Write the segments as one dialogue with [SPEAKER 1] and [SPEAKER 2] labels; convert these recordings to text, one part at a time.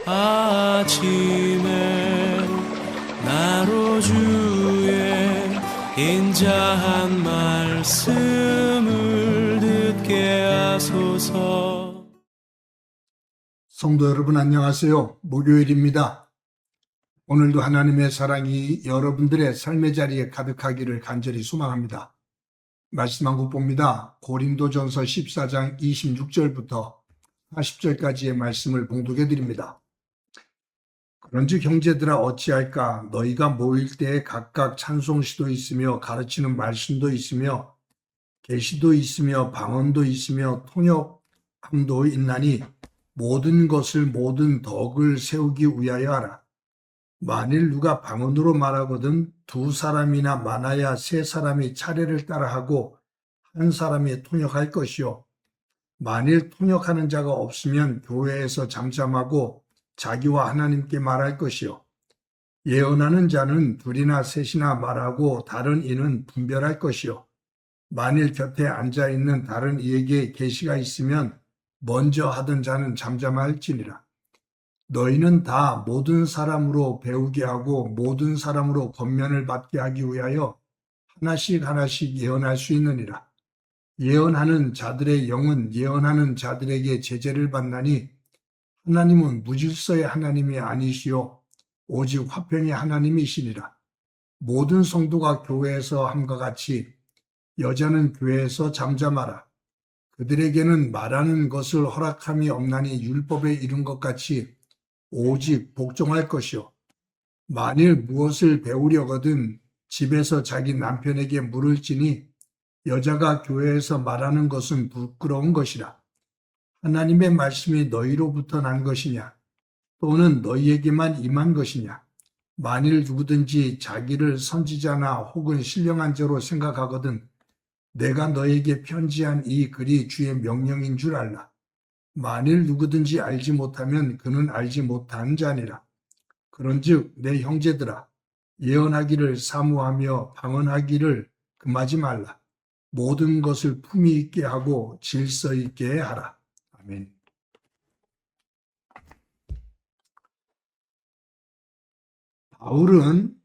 [SPEAKER 1] 아침에 나로 주의 인자한 말씀을 듣게 하소서.
[SPEAKER 2] 성도 여러분 안녕하세요. 목요일입니다. 오늘도 하나님의 사랑이 여러분들의 삶의 자리에 가득하기를 간절히 소망합니다. 말씀 한 국 봅니다. 고린도전서 14장 26절부터 40절까지의 말씀을 봉독해 드립니다. 그런즉 형제들아 어찌할까? 너희가 모일 때에 각각 찬송시도 있으며 가르치는 말씀도 있으며 계시도 있으며 방언도 있으며 통역함도 있나니 모든 것을 모든 덕을 세우기 위하여 하라. 만일 누가 방언으로 말하거든 두 사람이나 많아야 세 사람이 차례를 따라하고 한 사람이 통역할 것이요. 만일 통역하는 자가 없으면 교회에서 잠잠하고 자기와 하나님께 말할 것이요. 예언하는 자는 둘이나 셋이나 말하고 다른 이는 분별할 것이요. 만일 곁에 앉아있는 다른 이에게 계시가 있으면 먼저 하던 자는 잠잠할지니라. 너희는 다 모든 사람으로 배우게 하고 모든 사람으로 권면을 받게 하기 위하여 하나씩 하나씩 예언할 수 있느니라. 예언하는 자들의 영은 예언하는 자들에게 제재를 받나니 하나님은 무질서의 하나님이 아니시요 오직 화평의 하나님이시니라. 모든 성도가 교회에서 함과 같이 여자는 교회에서 잠잠하라. 그들에게는 말하는 것을 허락함이 없나니 율법에 이른 것 같이 오직 복종할 것이요. 만일 무엇을 배우려거든 집에서 자기 남편에게 물을지니 여자가 교회에서 말하는 것은 부끄러운 것이라. 하나님의 말씀이 너희로부터 난 것이냐? 또는 너희에게만 임한 것이냐? 만일 누구든지 자기를 선지자나 혹은 신령한 자로 생각하거든 내가 너에게 편지한 이 글이 주의 명령인 줄 알라. 만일 누구든지 알지 못하면 그는 알지 못한 자니라. 그런즉 내 형제들아 예언하기를 사모하며 방언하기를 금하지 말라. 모든 것을 품위 있게 하고 질서 있게 하라. 아멘. 바울은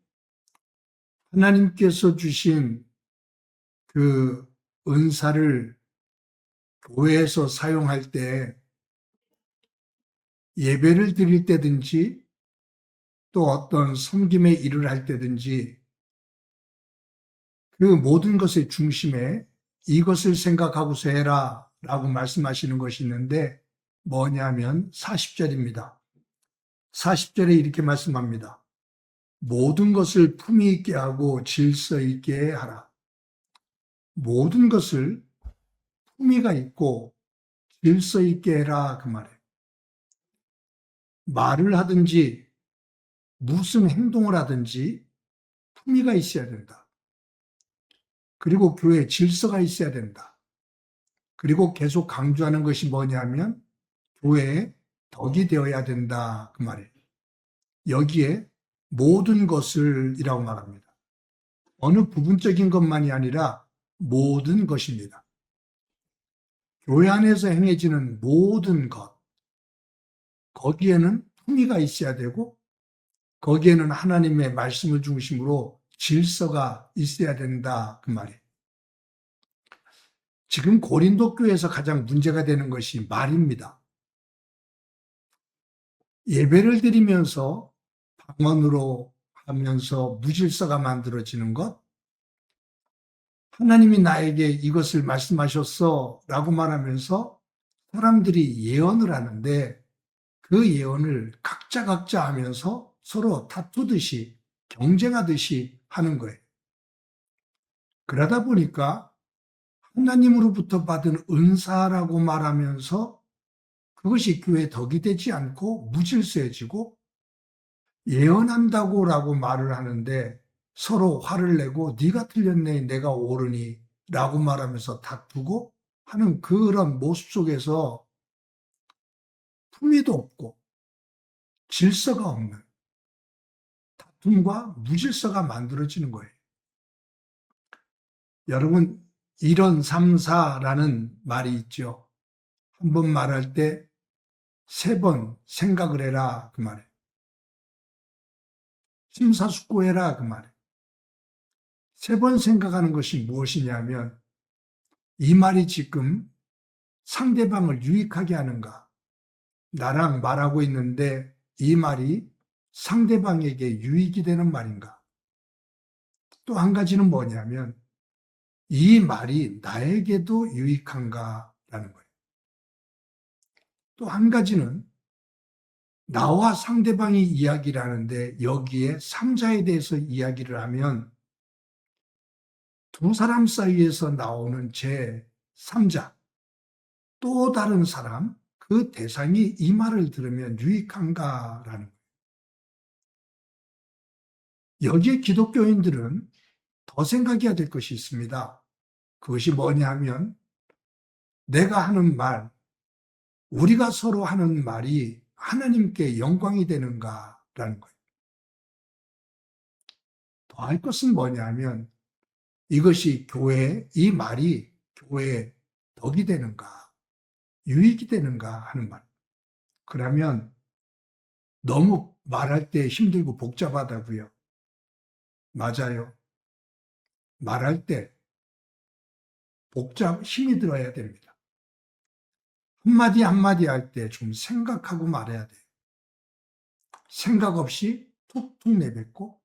[SPEAKER 2] 하나님께서 주신 그 은사를 교회에서 사용할 때 예배를 드릴 때든지 또 어떤 섬김의 일을 할 때든지 그 모든 것의 중심에 이것을 생각하고서 해라 라고 말씀하시는 것이 있는데 뭐냐면 40절입니다. 40절에 이렇게 말씀합니다. 모든 것을 품위 있게 하고 질서 있게 하라. 모든 것을 품위가 있고 질서 있게 해라 그 말이에요. 말을 하든지 무슨 행동을 하든지 품위가 있어야 된다. 그리고 교회에 질서가 있어야 된다. 그리고 계속 강조하는 것이 뭐냐면 교회에 덕이 되어야 된다 그 말이에요. 여기에 모든 것을 이라고 말합니다. 어느 부분적인 것만이 아니라 모든 것입니다. 교회 안에서 행해지는 모든 것, 거기에는 품위가 있어야 되고 거기에는 하나님의 말씀을 중심으로 질서가 있어야 된다 그 말이에요. 지금 고린도 교회에서 가장 문제가 되는 것이 말입니다. 예배를 드리면서 방언으로 하면서 무질서가 만들어지는 것, 하나님이 나에게 이것을 말씀하셨어 라고 말하면서 사람들이 예언을 하는데 그 예언을 각자 하면서 서로 다투듯이 경쟁하듯이 하는 거예요. 그러다 보니까 하나님으로부터 받은 은사라고 말하면서 그것이 교회의 덕이 되지 않고 무질서해지고 예언한다고라고 말을 하는데 서로 화를 내고 네가 틀렸네 내가 옳으니 라고 말하면서 다투고 하는 그런 모습 속에서 품위도 없고 질서가 없는 다툼과 무질서가 만들어지는 거예요. 여러분 이런 삼사라는 말이 있죠. 한 번 말할 때 3번 생각을 해라 그 말이에요. 심사숙고해라 그 말이에요. 3번 생각하는 것이 무엇이냐면 이 말이 지금 상대방을 유익하게 하는가? 나랑 말하고 있는데 이 말이 상대방에게 유익이 되는 말인가? 또 한 가지는 뭐냐면 이 말이 나에게도 유익한가라는 거예요. 또 한 가지는 나와 상대방이 이야기를 하는데 여기에 3자에 대해서 이야기를 하면 두 사람 사이에서 나오는 제3자, 또 다른 사람, 그 대상이 이 말을 들으면 유익한가라는 거예요. 여기에 기독교인들은 더 생각해야 될 것이 있습니다. 그것이 뭐냐 하면 내가 하는 말, 우리가 서로 하는 말이 하나님께 영광이 되는가라는 거예요. 더 할 것은 뭐냐 하면 이것이 이 말이 교회에 덕이 되는가, 유익이 되는가 하는 말. 그러면 너무 말할 때 힘들고 복잡하다고요. 맞아요. 말할 때 힘이 들어야 됩니다. 한마디 한마디 할 때 좀 생각하고 말해야 돼요. 생각 없이 툭툭 내뱉고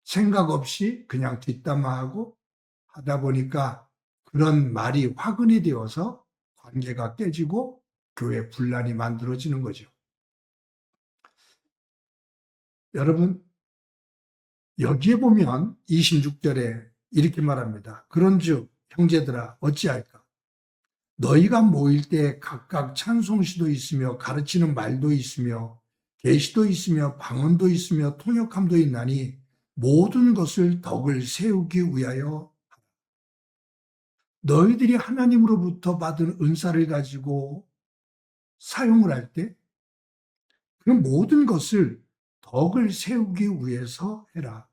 [SPEAKER 2] 생각 없이 그냥 뒷담화하고 하다 보니까 그런 말이 화근이 되어서 관계가 깨지고 교회 분란이 만들어지는 거죠. 여러분, 여기에 보면 26절에 이렇게 말합니다. 그런즉 형제들아 어찌할까? 너희가 모일 때 각각 찬송시도 있으며 가르치는 말도 있으며 계시도 있으며 방언도 있으며 통역함도 있나니 모든 것을 덕을 세우기 위하여 너희들이 하나님으로부터 받은 은사를 가지고 사용을 할 때 그 모든 것을 덕을 세우기 위해서 해라.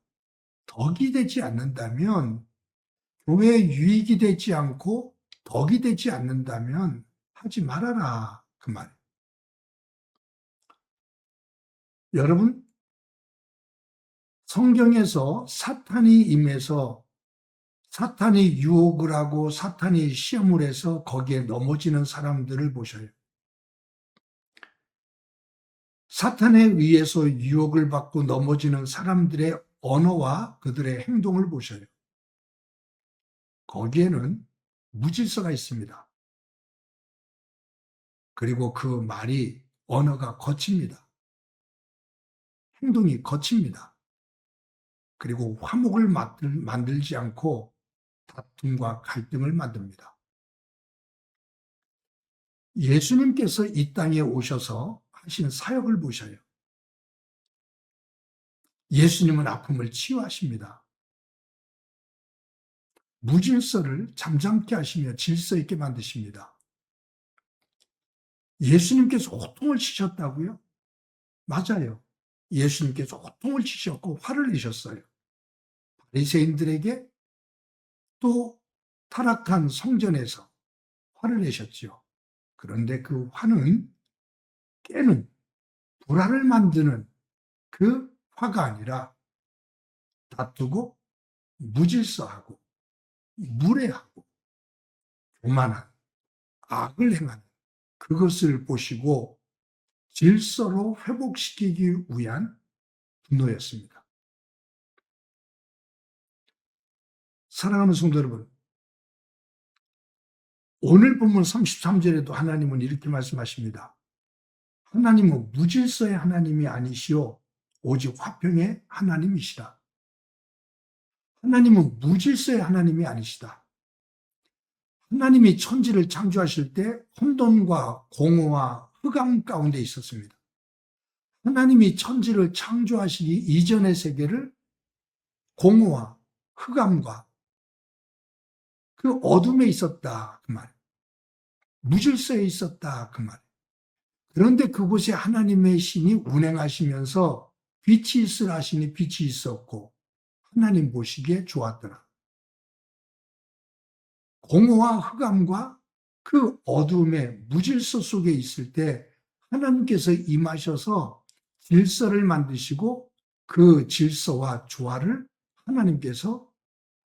[SPEAKER 2] 덕이 되지 않는다면 교회에 유익이 되지 않고 덕이 되지 않는다면 하지 말아라. 그 말. 여러분, 성경에서 사탄이 임해서 사탄이 유혹을 하고 사탄이 시험을 해서 거기에 넘어지는 사람들을 보셔요. 사탄에 의해서 유혹을 받고 넘어지는 사람들의 언어와 그들의 행동을 보셔요. 거기에는 무질서가 있습니다. 그리고 그 말이 언어가 거칩니다. 행동이 거칩니다. 그리고 화목을 만들지 않고 다툼과 갈등을 만듭니다. 예수님께서 이 땅에 오셔서 하신 사역을 보셔요. 예수님은 아픔을 치유하십니다. 무질서를 잠잠케 하시며 질서 있게 만드십니다. 예수님께서 호통을 치셨다고요? 맞아요. 예수님께서 호통을 치셨고 화를 내셨어요. 바리새인들에게 또 타락한 성전에서 화를 내셨죠. 그런데 그 화는 깨는 불화를 만드는 그 화가 아니라 다투고 무질서하고 무례하고 교만한 악을 행하는 그것을 보시고 질서로 회복시키기 위한 분노였습니다. 사랑하는 성도 여러분, 오늘 본문 33절에도 하나님은 이렇게 말씀하십니다. 하나님은 무질서의 하나님이 아니시오 오직 화평의 하나님이시다. 하나님은 무질서의 하나님이 아니시다. 하나님이 천지를 창조하실 때 혼돈과 공허와 흑암 가운데 있었습니다. 하나님이 천지를 창조하시기 이전의 세계를 공허와 흑암과 그 어둠에 있었다 그 말. 무질서에 있었다 그 말. 그런데 그곳에 하나님의 신이 운행하시면서 빛이 있으라 하시니 빛이 있었고 하나님 보시기에 좋았더라. 공허와 흑암과 그 어둠의 무질서 속에 있을 때 하나님께서 임하셔서 질서를 만드시고 그 질서와 조화를 하나님께서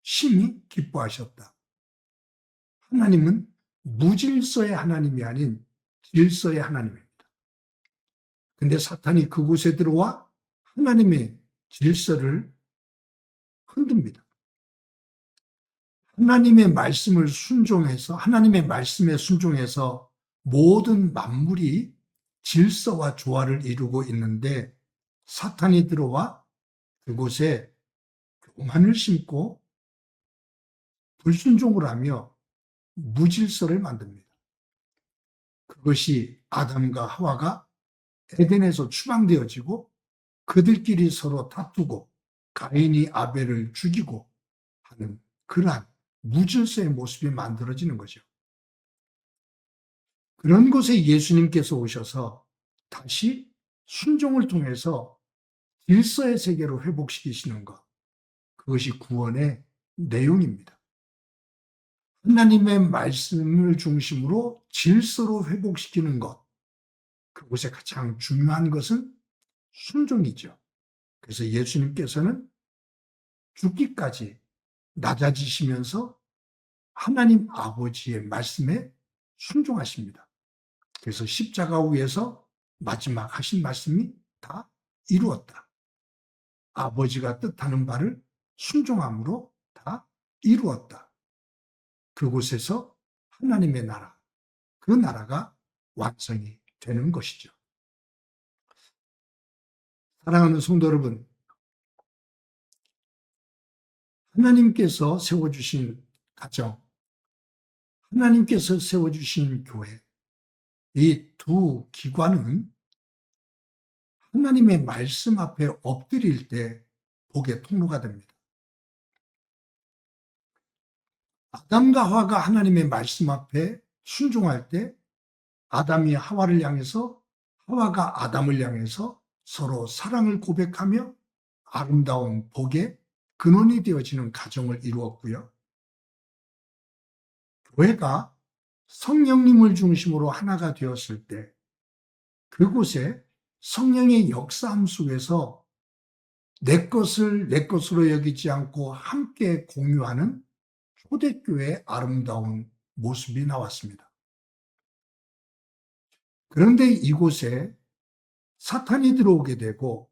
[SPEAKER 2] 심히 기뻐하셨다. 하나님은 무질서의 하나님이 아닌 질서의 하나님입니다. 근데 사탄이 그곳에 들어와 하나님의 질서를 흔듭니다. 하나님의 말씀을 순종해서, 하나님의 말씀에 순종해서 모든 만물이 질서와 조화를 이루고 있는데 사탄이 들어와 그곳에 교만을 심고 불순종을 하며 무질서를 만듭니다. 그것이 아담과 하와가 에덴에서 추방되어지고 그들끼리 서로 다투고 가인이 아벨을 죽이고 하는 그러한 무질서의 모습이 만들어지는 거죠. 그런 곳에 예수님께서 오셔서 다시 순종을 통해서 질서의 세계로 회복시키시는 것, 그것이 구원의 내용입니다. 하나님의 말씀을 중심으로 질서로 회복시키는 것, 그곳에 가장 중요한 것은 순종이죠. 그래서 예수님께서는 죽기까지 낮아지시면서 하나님 아버지의 말씀에 순종하십니다. 그래서 십자가 위에서 마지막 하신 말씀이 다 이루었다. 아버지가 뜻하는 바를 순종함으로 다 이루었다. 그곳에서 하나님의 나라, 그 나라가 완성이 되는 것이죠. 사랑하는 성도 여러분, 하나님께서 세워주신 가정, 하나님께서 세워주신 교회, 이 두 기관은 하나님의 말씀 앞에 엎드릴 때 복의 통로가 됩니다. 아담과 하와가 하나님의 말씀 앞에 순종할 때 아담이 하와를 향해서, 하와가 아담을 향해서 서로 사랑을 고백하며 아름다운 복의 근원이 되어지는 가정을 이루었고요. 교회가 성령님을 중심으로 하나가 되었을 때 그곳에 성령의 역사함 속에서 내 것을 내 것으로 여기지 않고 함께 공유하는 초대교회의 아름다운 모습이 나왔습니다. 그런데 이곳에 사탄이 들어오게 되고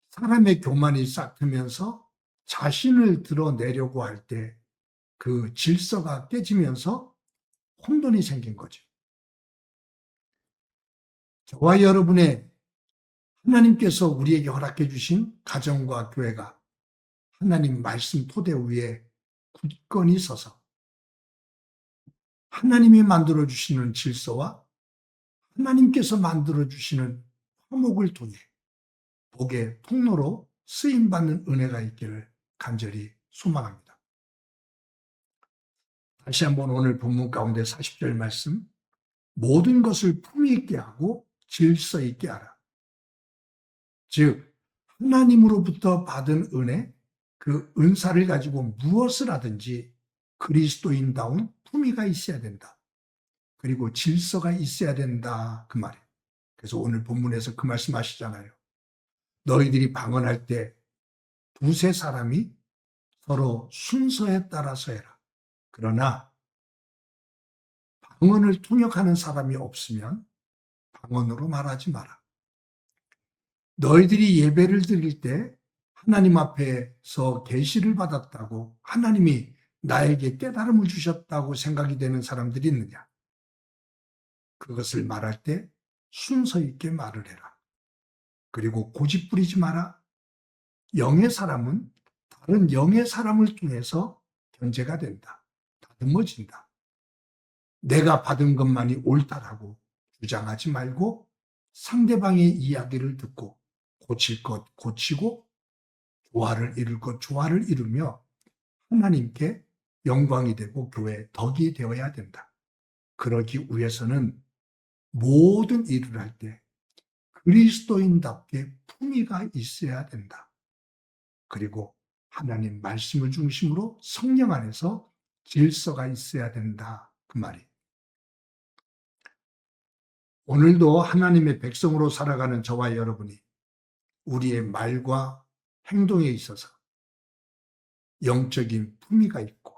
[SPEAKER 2] 사람의 교만이 싹트면서 자신을 드러내려고 할 때 그 질서가 깨지면서 혼돈이 생긴 거죠. 저와 여러분의 하나님께서 우리에게 허락해 주신 가정과 교회가 하나님 말씀 토대 위에 굳건히 서서 하나님이 만들어 주시는 질서와 하나님께서 만들어 주시는 화목을 통해 복의 통로로 쓰임받는 은혜가 있기를 간절히 소망합니다. 다시 한번 오늘 본문 가운데 40절 말씀, 모든 것을 품위 있게 하고 질서 있게 하라. 즉 하나님으로부터 받은 은혜, 그 은사를 가지고 무엇을 하든지 그리스도인다운 품위가 있어야 된다. 그리고 질서가 있어야 된다. 그 말이에요. 그래서 오늘 본문에서 그 말씀 하시잖아요. 너희들이 방언할 때 두세 사람이 서로 순서에 따라서 해라. 그러나 방언을 통역하는 사람이 없으면 방언으로 말하지 마라. 너희들이 예배를 드릴 때 하나님 앞에서 계시를 받았다고, 하나님이 나에게 깨달음을 주셨다고 생각이 되는 사람들이 있느냐? 그것을 말할 때 순서 있게 말을 해라. 그리고 고집 부리지 마라. 영의 사람은 다른 영의 사람을 통해서 견제가 된다. 다듬어진다. 내가 받은 것만이 옳다라고 주장하지 말고 상대방의 이야기를 듣고 고칠 것 고치고 조화를 이룰 것 조화를 이루며 하나님께 영광이 되고 교회의 덕이 되어야 된다. 그러기 위해서는 모든 일을 할 때 그리스도인답게 품위가 있어야 된다. 그리고 하나님 말씀을 중심으로 성령 안에서 질서가 있어야 된다. 그 말이. 오늘도 하나님의 백성으로 살아가는 저와 여러분이 우리의 말과 행동에 있어서 영적인 품위가 있고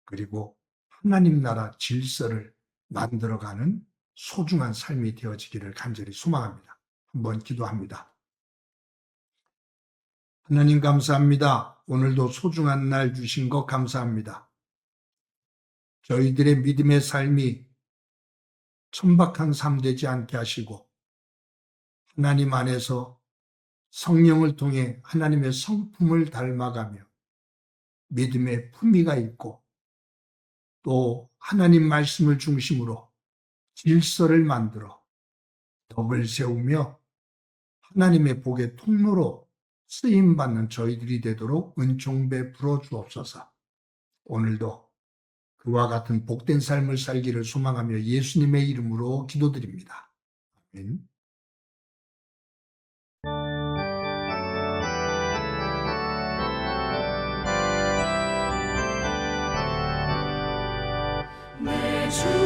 [SPEAKER 2] 그리고 하나님 나라 질서를 만들어가는 소중한 삶이 되어지기를 간절히 소망합니다. 한번 기도합니다. 하나님 감사합니다. 오늘도 소중한 날 주신 것 감사합니다. 저희들의 믿음의 삶이 천박한 삶 되지 않게 하시고 하나님 안에서 성령을 통해 하나님의 성품을 닮아가며 믿음의 품위가 있고 또 하나님 말씀을 중심으로 질서를 만들어 덕을 세우며 하나님의 복의 통로로 쓰임받는 저희들이 되도록 은총 베풀어 주옵소서. 오늘도 그와 같은 복된 삶을 살기를 소망하며 예수님의 이름으로 기도드립니다. 아멘.
[SPEAKER 1] 내 주